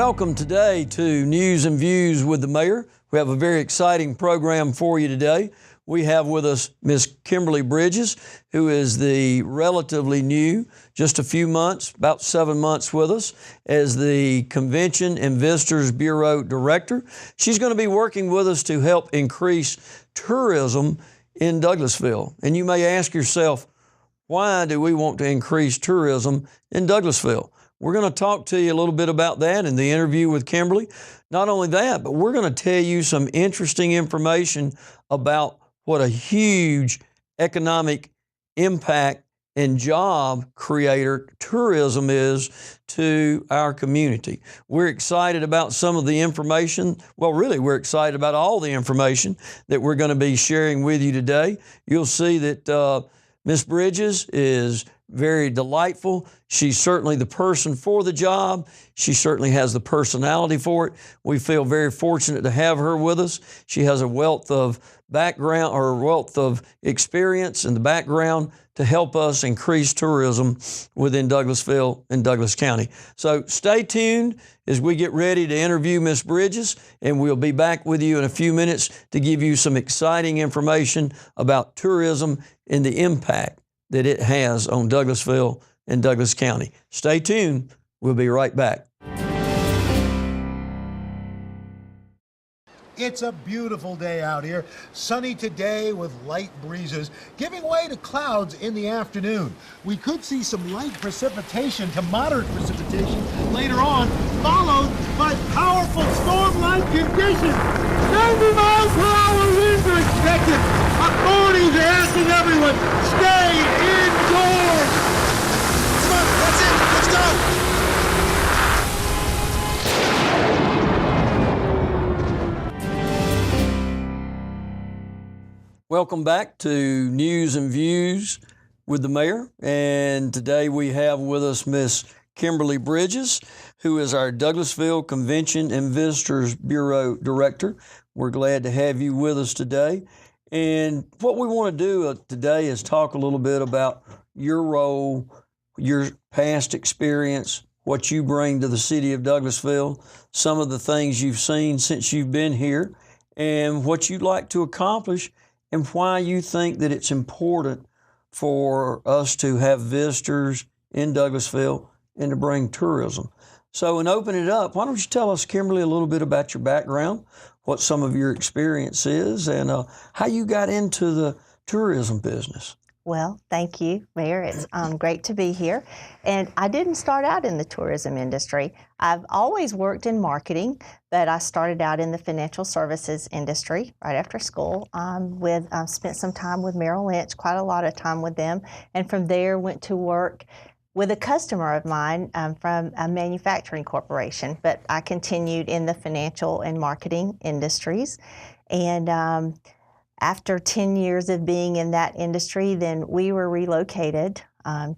Welcome today to News and Views with the Mayor. We have a very exciting program for you today. We have with us Miss Kimberly Bridges, who is the relatively new, just a few months, about 7 months with us, as the Convention and Visitors Bureau Director. She's going to be working with us to help increase tourism in Douglasville. And you may ask yourself, why do we want to increase tourism in Douglasville? We're going to talk to you a little bit about that in the interview with Kimberly. Not only that, but we're going to tell you some interesting information about what a huge economic impact and job creator tourism is to our community. We're excited about some of the information. Well, really, we're excited about all the information that we're going to be sharing with you today. You'll see that Ms. Bridges is very delightful. She's certainly the person for the job. She certainly has the personality for it. We feel very fortunate to have her with us. She has a wealth of background or wealth of experience in the background to help us increase tourism within Douglasville and Douglas County. So stay tuned as we get ready to interview Ms. Bridges, and we'll be back with you in a few minutes to give you some exciting information about tourism and the impact that it has on Douglasville and Douglas County. Stay tuned. We'll be right back. It's a beautiful day out here. Sunny today with light breezes, giving way to clouds in the afternoon. We could see some light precipitation to moderate precipitation later on, followed by powerful storm-like conditions. 90 miles per hour winds are expected. Authorities are asking everyone, stay indoors. Come on, that's it. Let's go. Welcome back to News and Views with the Mayor. And today we have with us Miss Kimberly Bridges, who is our Douglasville Convention and Visitors Bureau Director. We're glad to have you with us today. And what we want to do today is talk a little bit about your role, your past experience, what you bring to the city of Douglasville, some of the things you've seen since you've been here, and what you'd like to accomplish, and why you think that it's important for us to have visitors in Douglasville and to bring tourism. So in opening it up, why don't you tell us, Kimberly, a little bit about your background, what some of your experience is, and how you got into the tourism business. Well, thank you, Mayor. It's great to be here. And I didn't start out in the tourism industry. I've always worked in marketing, but I started out in the financial services industry right after school. Spent some time with Merrill Lynch, quite a lot of time with them. And from there, went to work with a customer of mine from a manufacturing corporation. But I continued in the financial and marketing industries. And after 10 years of being in that industry, then we were relocated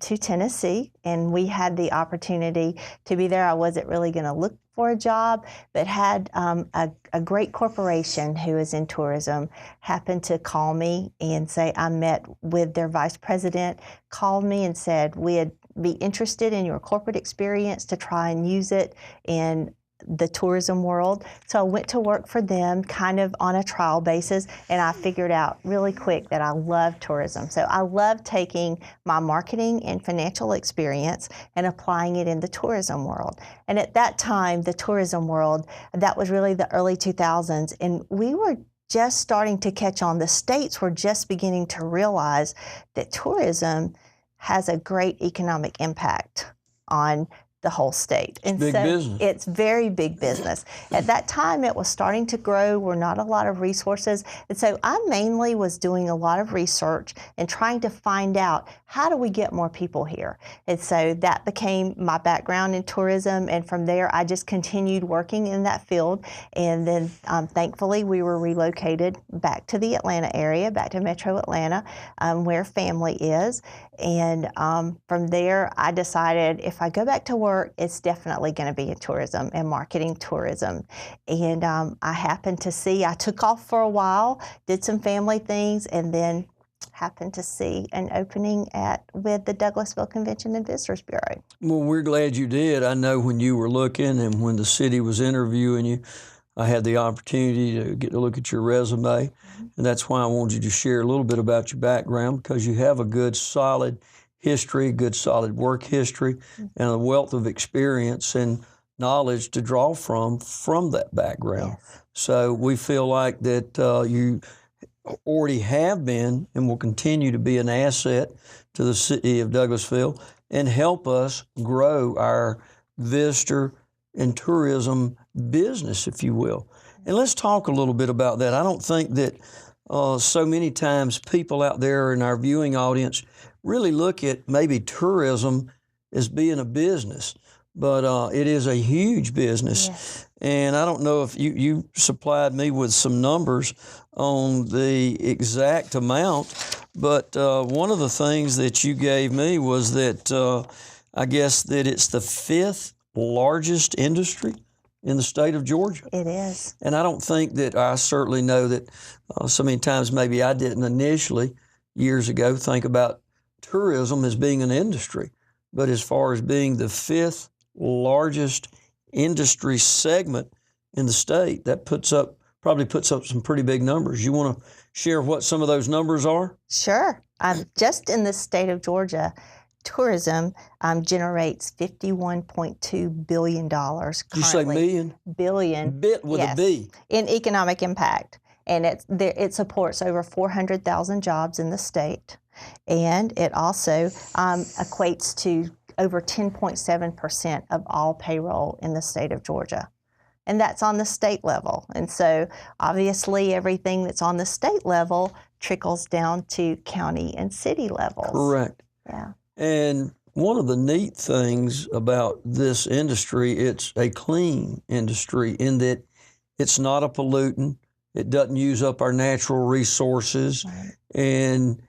to Tennessee, and we had the opportunity to be there. I wasn't really going to look for a job, but had a great corporation who is in tourism happened to call me and say, I met with their vice president, called me and said, we'd be interested in your corporate experience to try and use it in the tourism world. So I went to work for them kind of on a trial basis, and I figured out really quick that I love tourism. So I love taking my marketing and financial experience and applying it in the tourism world. And at that time, the tourism world, that was really the early 2000s, and we were just starting to catch on. The states were just beginning to realize that tourism has a great economic impact on the whole state. And big business. It's very big business. At that time, it was starting to grow. Were not a lot of resources. And so I mainly was doing a lot of research and trying to find out, how do we get more people here? And so that became my background in tourism. And from there, I just continued working in that field. And then thankfully, we were relocated back to the Atlanta area, back to Metro Atlanta, where family is. And from there, I decided if I go back to work, it's definitely going to be in tourism and marketing tourism. And I happened to see, I took off for a while, did some family things, and then happened to see an opening with the Douglasville Convention and Visitors Bureau. Well, we're glad you did. I know when you were looking and when the city was interviewing you, I had the opportunity to get to look at your resume, and that's why I wanted you to share a little bit about your background, because you have a good, solid history, good, solid work history, and a wealth of experience and knowledge to draw from that background. Yes. So we feel like that you already have been and will continue to be an asset to the city of Douglasville and help us grow our visitor and tourism business, if you will. And let's talk a little bit about that. I don't think that so many times people out there in our viewing audience really look at maybe tourism as being a business, but it is a huge business. Yes. And I don't know if you supplied me with some numbers on the exact amount, but one of the things that you gave me was that I guess that it's the 5th largest industry in the state of Georgia. It is. And I don't think that, I certainly know that so many times maybe I didn't initially years ago think about tourism as being an industry, but as far as being the 5th largest industry segment in the state, that probably puts up some pretty big numbers. You want to share what some of those numbers are? Sure. Just in the state of Georgia, tourism generates $51.2 billion currently. Did you say million? Billion. Bit with yes, a B. In economic impact. And it supports over 400,000 jobs in the state. And it also equates to over 10.7% of all payroll in the state of Georgia. And that's on the state level. And so obviously everything that's on the state level trickles down to county and city levels. Correct. Yeah. And one of the neat things about this industry, it's a clean industry in that it's not a pollutant. It doesn't use up our natural resources. Right. And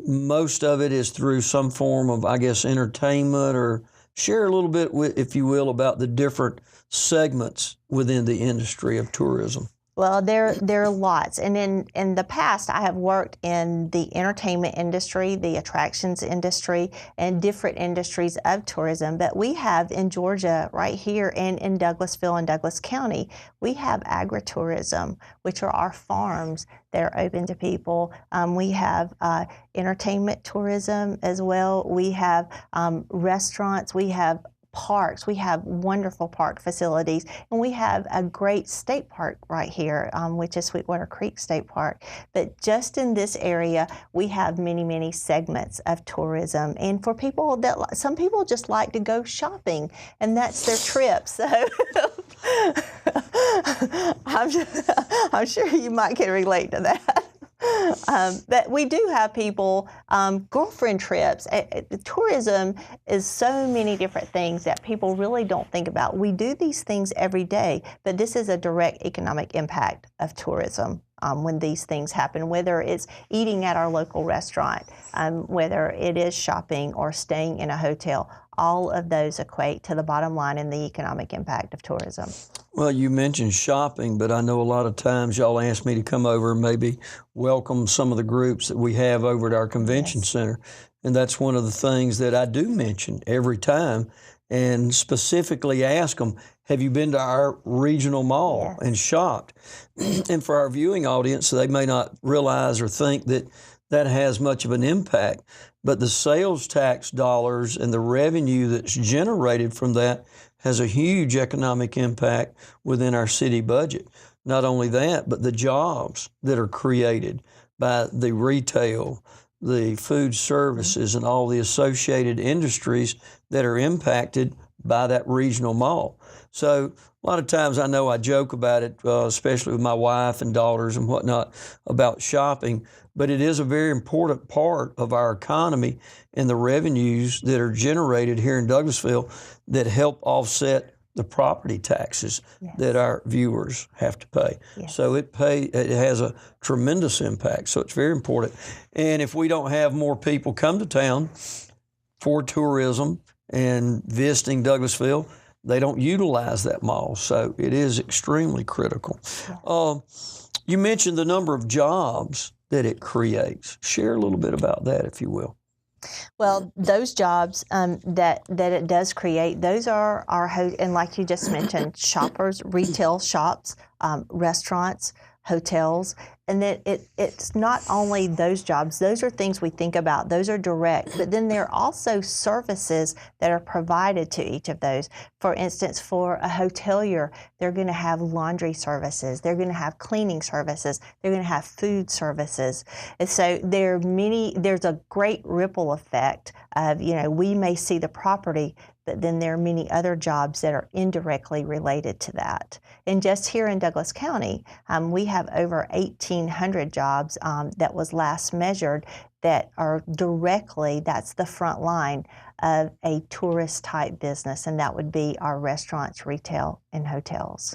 most of it is through some form of, I guess, entertainment. Or share a little bit, if you will, about the different segments within the industry of tourism. Well, there are lots. And in the past, I have worked in the entertainment industry, the attractions industry, and different industries of tourism. But we have in Georgia, right here and in Douglasville and Douglas County, we have agritourism, which are our farms that are open to people. We have entertainment tourism as well. We have restaurants. We have parks. We have wonderful park facilities, and we have a great state park right here, which is Sweetwater Creek State Park. But just in this area, we have many, many segments of tourism. And for people that, some people just like to go shopping, and that's their trip. So I'm sure you might can relate to that. But we do have people, girlfriend trips. Tourism is so many different things that people really don't think about. We do these things every day, but this is a direct economic impact of tourism when these things happen, whether it's eating at our local restaurant, whether it is shopping or staying in a hotel. All of those equate to the bottom line in the economic impact of tourism. Well, you mentioned shopping, but I know a lot of times y'all ask me to come over and maybe welcome some of the groups that we have over at our convention Yes. center. And that's one of the things that I do mention every time, and specifically ask them, have you been to our regional mall Yes. and shopped? And for our viewing audience, they may not realize or think that that has much of an impact, but the sales tax dollars and the revenue that's generated from that has a huge economic impact within our city budget. Not only that, but the jobs that are created by the retail, the food services, and all the associated industries that are impacted by that regional mall. So a lot of times I know I joke about it, especially with my wife and daughters and whatnot, about shopping, but it is a very important part of our economy and the revenues that are generated here in Douglasville that help offset the property taxes Yes. that our viewers have to pay. Yes. So it has a tremendous impact. So it's very important. And if we don't have more people come to town for tourism and visiting Douglasville, they don't utilize that mall. So it is extremely critical. You mentioned the number of jobs that it creates. Share a little bit about that, if you will. Well, those jobs that it does create, those are our, and like you just mentioned, shoppers, retail shops, restaurants, hotels, and that it's not only those jobs, those are things we think about, those are direct, but then there are also services that are provided to each of those. For instance, for a hotelier, they're going to have laundry services, they're going to have cleaning services, they're going to have food services. And so there's a great ripple effect of, we may see the property, but then there are many other jobs that are indirectly related to that. And just here in Douglas County, we have over 1,800 jobs that was last measured that are directly, that's the front line of a tourist type business, and that would be our restaurants, retail, and hotels.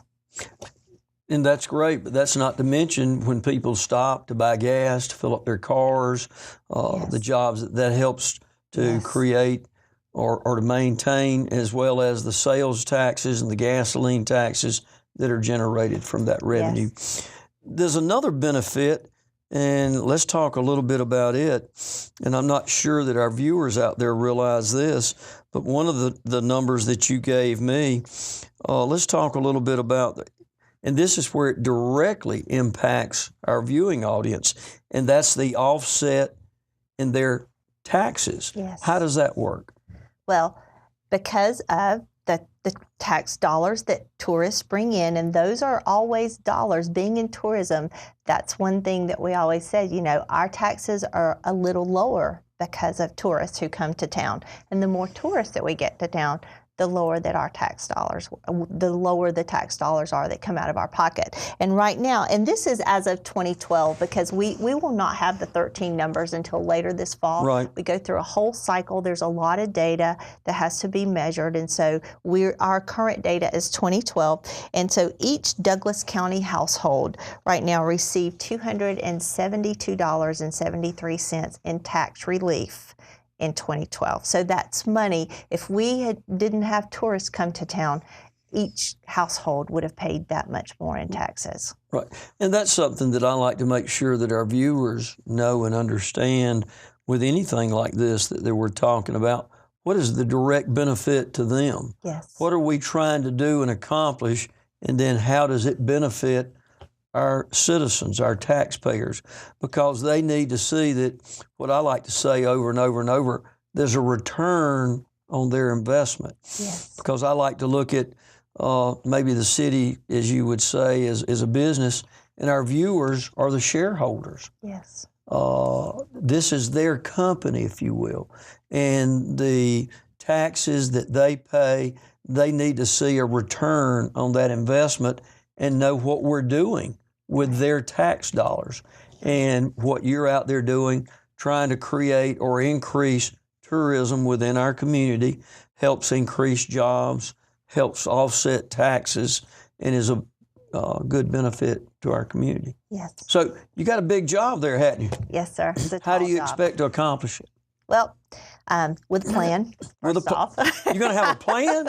And that's great, but that's not to mention when people stop to buy gas, to fill up their cars, Yes. the jobs that helps to Yes. create or to maintain, as well as the sales taxes and the gasoline taxes that are generated from that revenue. Yes. There's another benefit, and let's talk a little bit about it. And I'm not sure that our viewers out there realize this, but one of the numbers that you gave me, let's talk a little bit about, and this is where it directly impacts our viewing audience, and that's the offset in their taxes. Yes. How does that work? Well, because of the tax dollars that tourists bring in, and those are always dollars. Being in tourism, that's one thing that we always said, our taxes are a little lower because of tourists who come to town. And the more tourists that we get to town, the lower that our tax dollars, the lower the tax dollars are that come out of our pocket. And right now, and this is as of 2012, because we will not have the 13 numbers until later this fall. Right. We go through a whole cycle. There's a lot of data that has to be measured. And so our current data is 2012. And so each Douglas County household right now received $272.73 in tax relief in 2012. So that's money. If we didn't have tourists come to town, each household would have paid that much more in taxes. Right. And that's something that I like to make sure that our viewers know and understand with anything like this that we're talking about. What is the direct benefit to them? Yes. What are we trying to do and accomplish? And then how does it benefit our citizens, our taxpayers? Because they need to see that, what I like to say over and over and over, there's a return on their investment. Yes. Because I like to look at maybe the city, as you would say, as a business, and our viewers are the shareholders. Yes. This is their company, if you will. And the taxes that they pay, they need to see a return on that investment and know what we're doing with their tax dollars. And what you're out there doing, trying to create or increase tourism within our community, helps increase jobs, helps offset taxes, and is a good benefit to our community. Yes. So you got a big job there, hadn't you? Yes, sir. It's a How do tall you job. expect to accomplish it? Well, with a plan. With a First off. You're going to have a plan?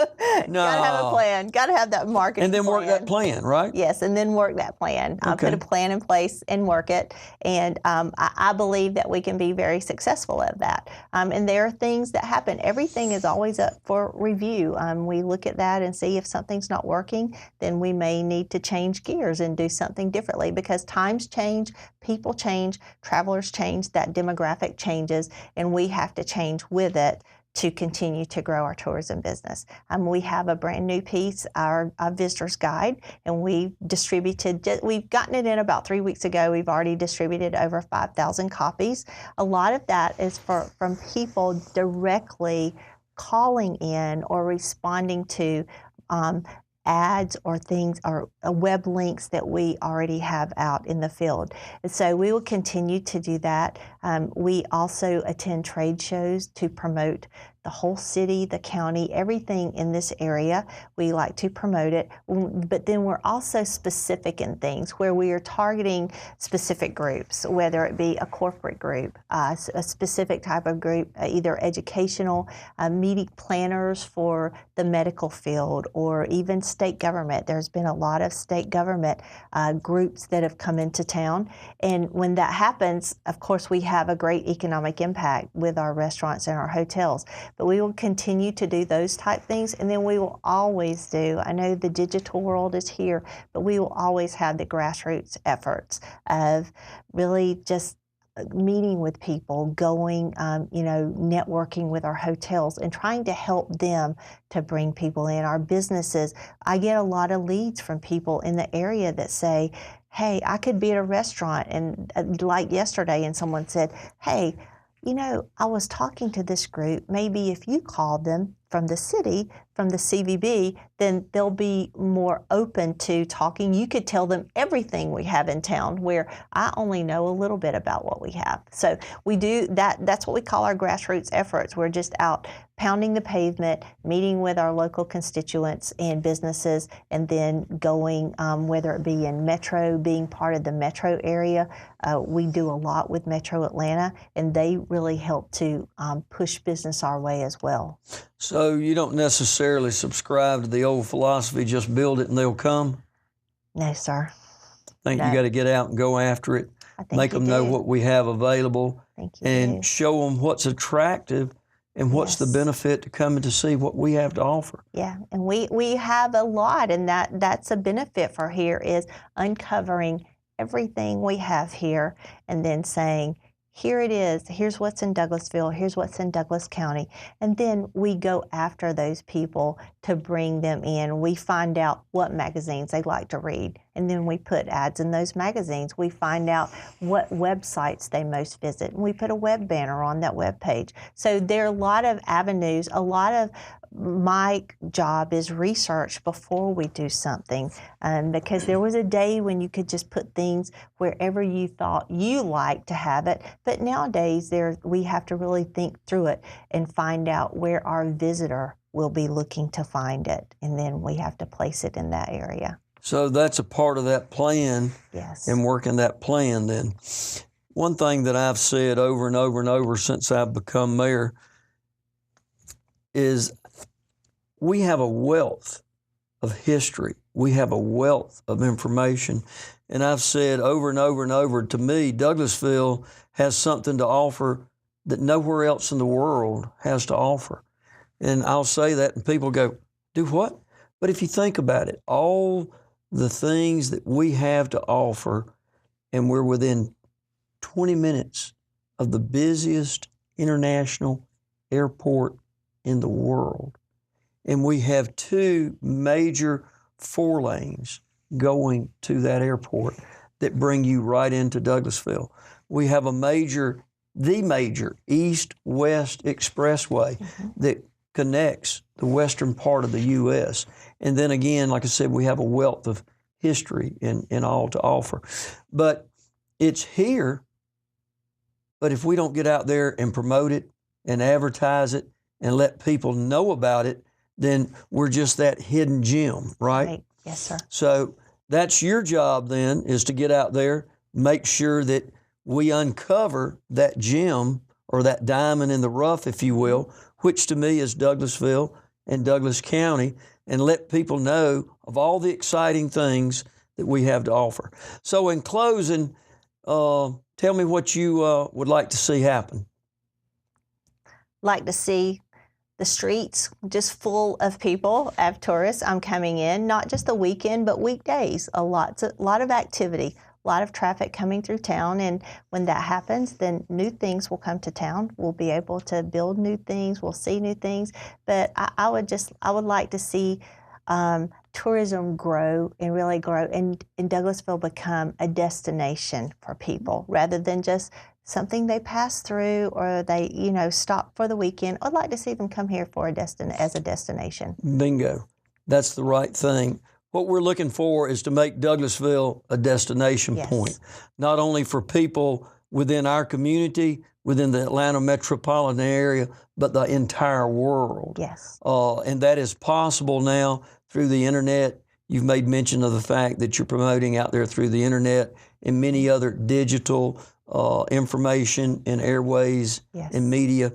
No. Got to have a plan. Got to have that marketing And then plan. work that plan, right? Yes, and then work that plan. Okay. Put a plan in place and work it. And I believe that we can be very successful at that. And there are things that happen. Everything is always up for review. We look at that and see if something's not working, then we may need to change gears and do something differently, because times change, people change, travelers change, that demographic changes, and we have to change with it to continue to grow our tourism business. We have a brand new piece, our visitor's guide, and we've gotten it in about 3 weeks ago. We've already distributed over 5,000 copies. A lot of that is from people directly calling in or responding to ads or things or web links that we already have out in the field. And so we will continue to do that. We also attend trade shows to promote the whole city, the county, everything in this area. We like to promote it, but then we're also specific in things where we are targeting specific groups, whether it be a corporate group, a specific type of group, either educational, meeting planners for the medical field, or even state government. There's been a lot of state government groups that have come into town, and when that happens, of course, we have a great economic impact with our restaurants and our hotels. But we will continue to do those type things, and then we will always do, I know the digital world is here, but we will always have the grassroots efforts of really just meeting with people, going, networking with our hotels and trying to help them to bring people in. Our businesses, I get a lot of leads from people in the area that say, hey, I could be at a restaurant, and like yesterday, and someone said, hey, I was talking to this group. Maybe if you called them from the city, from the CVB, then they'll be more open to talking. You could tell them everything we have in town, where I only know a little bit about what we have. So we do that. That's what we call our grassroots efforts. We're just out pounding the pavement, meeting with our local constituents and businesses, and then going, whether it be in Metro, being part of the Metro area. We do a lot with Metro Atlanta, and they really help to push business our way as well. So you don't necessarily subscribe to the old philosophy, just build it and they'll come? No, sir. I think you got to get out and go after it, make them know what we have available, and show them what's attractive and what's the benefit to coming to see what we have to offer. Yeah, and we have a lot, and that's a benefit for here, is uncovering everything we have here and then saying, here it is, here's what's in Douglasville, here's what's in Douglas County. And then we go after those people to bring them in. We find out what magazines they like to read, and then we put ads in those magazines. We find out what websites they most visit, and we put a web banner on that web page. So there are a lot of avenues. A lot of my job is research before we do something, because there was a day when you could just put things wherever you thought you liked to have it, but nowadays we have to really think through it and find out where our visitor will be looking to find it, and then we have to place it in that area. So that's a part of that plan. Yes. And working that plan then. One thing that I've said over and over and over since I've become mayor is we have a wealth of history. We have a wealth of information. And I've said over and over and over, to me, Douglasville has something to offer that nowhere else in the world has to offer. And I'll say that and people go, do what? But if you think about it, all the things that we have to offer, and we're within 20 minutes of the busiest international airport in the world. And we have 2 major 4 lanes going to that airport that bring you right into Douglasville. We have the major east-west expressway that connects the western part of the U.S. And then again, like I said, we have a wealth of history in all to offer. But it's here, but if we don't get out there and promote it and advertise it and let people know about it, then we're just that hidden gem, right? Yes, sir. So that's your job then, is to get out there, make sure that we uncover that gem or that diamond in the rough, if you will, which to me is Douglasville and Douglas County, and let people know of all the exciting things that we have to offer. So in closing, tell me what you would like to see happen. Like to see the streets just full of people, of tourists coming in, not just the weekend, but weekdays. A lot of activity, a lot of traffic coming through town. And when that happens, then new things will come to town. We'll be able to build new things. We'll see new things. But I would like to see tourism grow and really grow, and Douglasville become a destination for people rather than just something they pass through or they, stop for the weekend. I'd like to see them come here for as a destination. Bingo. That's the right thing. What we're looking for is to make Douglasville a destination point, not only for people within our community, within the Atlanta metropolitan area, but the entire world. Yes. And that is possible now through the internet. You've made mention of the fact that you're promoting out there through the internet and many other digital information and airways Yes. and media.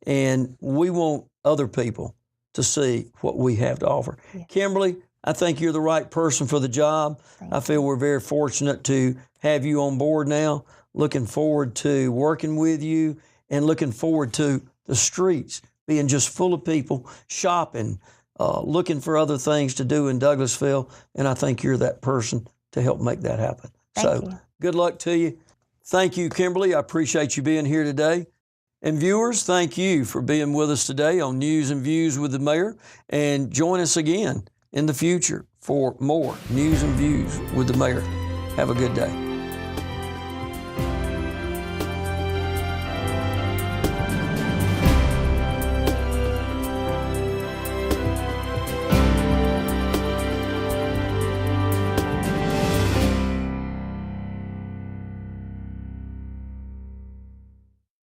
And we want other people to see what we have to offer. Yes. Kimberly, I think you're the right person for the job. I feel we're very fortunate to have you on board now. Looking forward to working with you and looking forward to the streets being just full of people shopping, looking for other things to do in Douglasville. And I think you're that person to help make that happen. Thank you. Good luck to you. Thank you, Kimberly. I appreciate you being here today. And viewers, thank you for being with us today on News and Views with the Mayor. And join us again in the future for more News and Views with the Mayor. Have a good day.